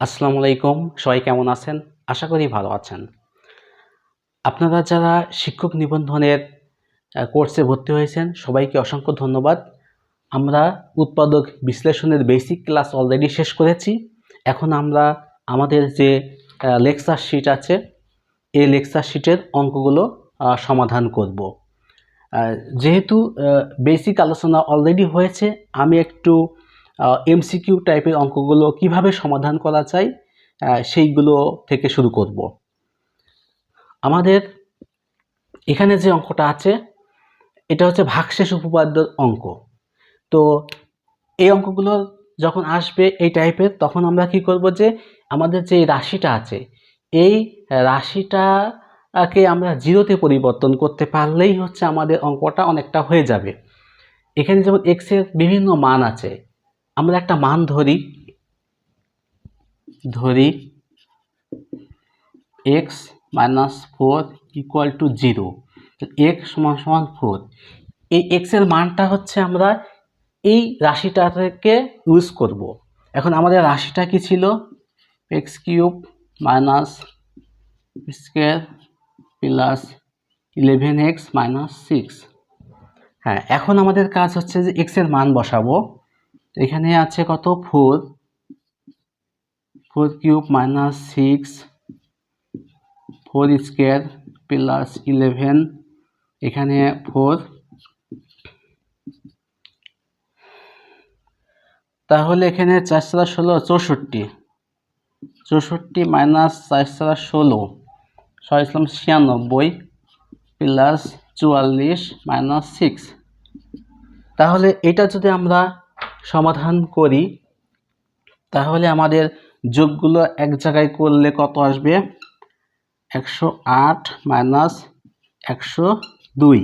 আসসালামু আলাইকুম, সবাই কেমন আছেন? আশা করি ভালো আছেন। আপনারা যারা শিক্ষক নিবন্ধনের কোর্সে ভর্তি হয়েছেন সবাইকে অসংখ্য ধন্যবাদ। আমরা উৎপাদক বিশ্লেষণের বেসিক ক্লাস অলরেডি শেষ করেছি। এখন আমরা আমাদের যে লেকচার শিট আছে এই লেকচার শিটের অঙ্কগুলো সমাধান করব। যেহেতু বেসিক আলোচনা অলরেডি হয়েছে, আমি একটু এমসিকিউ টাইপের অঙ্কগুলো কিভাবে সমাধান করা যায় সেইগুলো থেকে শুরু করব। আমাদের এখানে যে অঙ্কটা আছে এটা হচ্ছে ভাগশেষ উপপাদ্যের অঙ্ক। তো এই অঙ্কগুলো যখন আসবে এই টাইপের, তখন আমরা কি করব যে আমাদের যে রাশিটা আছে এই রাশিটাকে আমরা জিরোতে পরিবর্তন করতে পারলেই হচ্ছে আমাদের অঙ্কটা অনেকটা হয়ে যাবে। এখানে যেমন এক্স এর বিভিন্ন মান আছে, আমরা একটা মান ধরি x - 4 = 0, x = 4। এই x এর মানটা হচ্ছে আমরা এই রাশিটা থেকে ইউজ করব। এখন আমাদের রাশিটা কি ছিল? x³ - square plus 11x - 6। হ্যাঁ, এখন আমাদের কাজ হচ্ছে যে x এর মান বসাবো। এখানে আছে কত? 4, 4³ - 6, 4 স্কয়ার প্লাস 11, এখানে 4। তাহলে এখানে 4 × 16 64, 64 মাইনাস 4 × 16 96 প্লাস 44 মাইনাস 6। তাহলে এটা যদি আমরা সমাধান করি তাহলে আমাদের যোগগুলো এক জায়গায় করলে কত আসবে? 108 মাইনাস 102।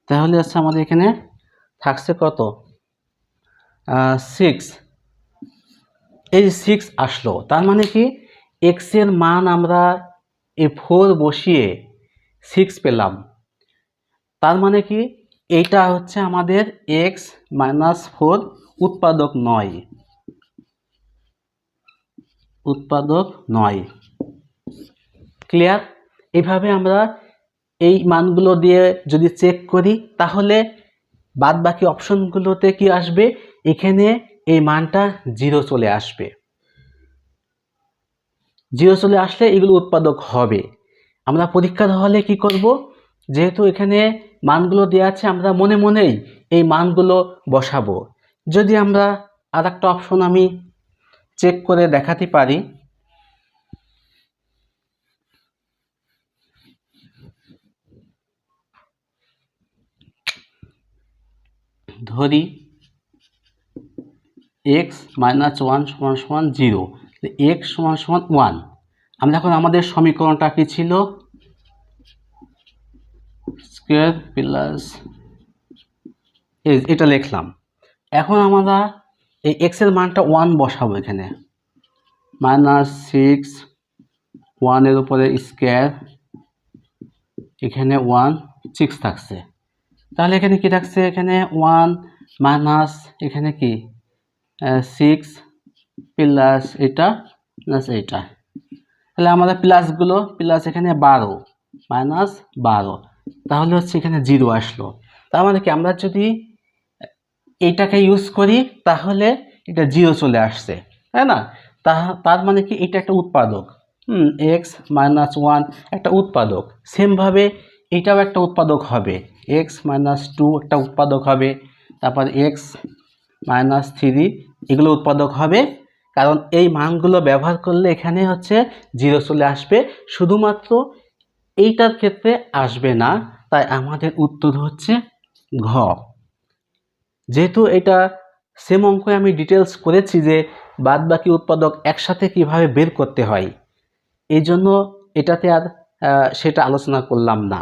তাহলে হচ্ছে আমাদের এখানে থাকছে কত? 6। এই 6 আসলো, তার মানে কি x এর মান আমরা এই 4 বসিয়ে 6 পেলাম। তার মানে কি এইটা হচ্ছে আমাদের x - 4 উৎপাদক নয়। ক্লিয়ার? এইভাবে আমরা এই মানগুলো দিয়ে যদি চেক করি তাহলে বাদ বাকি অপশনগুলোতে কি আসবে? এখানে এই মানটা 0 চলে আসবে। 0 চলে আসলে এগুলো উৎপাদক হবে। আমরা পরীক্ষার হলে কি করব? যেহেতু এখানে মানগুলো দেওয়া আছে, আমরা মনে মনেই এই মানগুলো বসাবো। যদি আমরা আর একটা অপশন আমি চেক করে দেখাতে পারি, ধরি x - 1 = 0, x = 1। আমরা এখন আমাদের সমীকরণটা কি ছিল? স্কয়ার প্লাস এটা লিখলাম। এখন আমরা এই x এর মানটা 1 বসাবো এখানে। -6, 1 এর উপরে স্কয়ার, এখানে 1, 6 থাকছে। তাহলে এখানে কি থাকছে? এখানে 1 মাইনাস এখানে কি 6 প্লাস এটা প্লাস এটা। তাহলে আমাদের প্লাসগুলো প্লাস এখানে 12 মাইনাস 12, তাহলে হচ্ছে এখানে 0 আসলো। তার মানে কি আমরা যদি এইটাকে ইউজ করি তাহলে এটা 0 চলে আসছে, তাই না? তার মানে কি এটা একটা উৎপাদক। x - 1 একটা উৎপাদক। সেমভাবে এটাও একটা উৎপাদক হবে, x - 2 একটা উৎপাদক হবে, তারপর x - 3 এগুলো উৎপাদক হবে। কারণ এই মানগুলো ব্যবহার করলে এখানে হচ্ছে 0 চলে আসবে, শুধুমাত্র এইটার ক্ষেত্রে আসবে না। তাই আমাদের উত্তর হচ্ছে ঘ। যেহেতু এটা সেম অঙ্কে আমি ডিটেলস করেছি যে বাদবাকি উৎপাদক একসাথে কিভাবে বের করতে হয়, এই জন্য এটাতে আর সেটা আলোচনা করলাম না।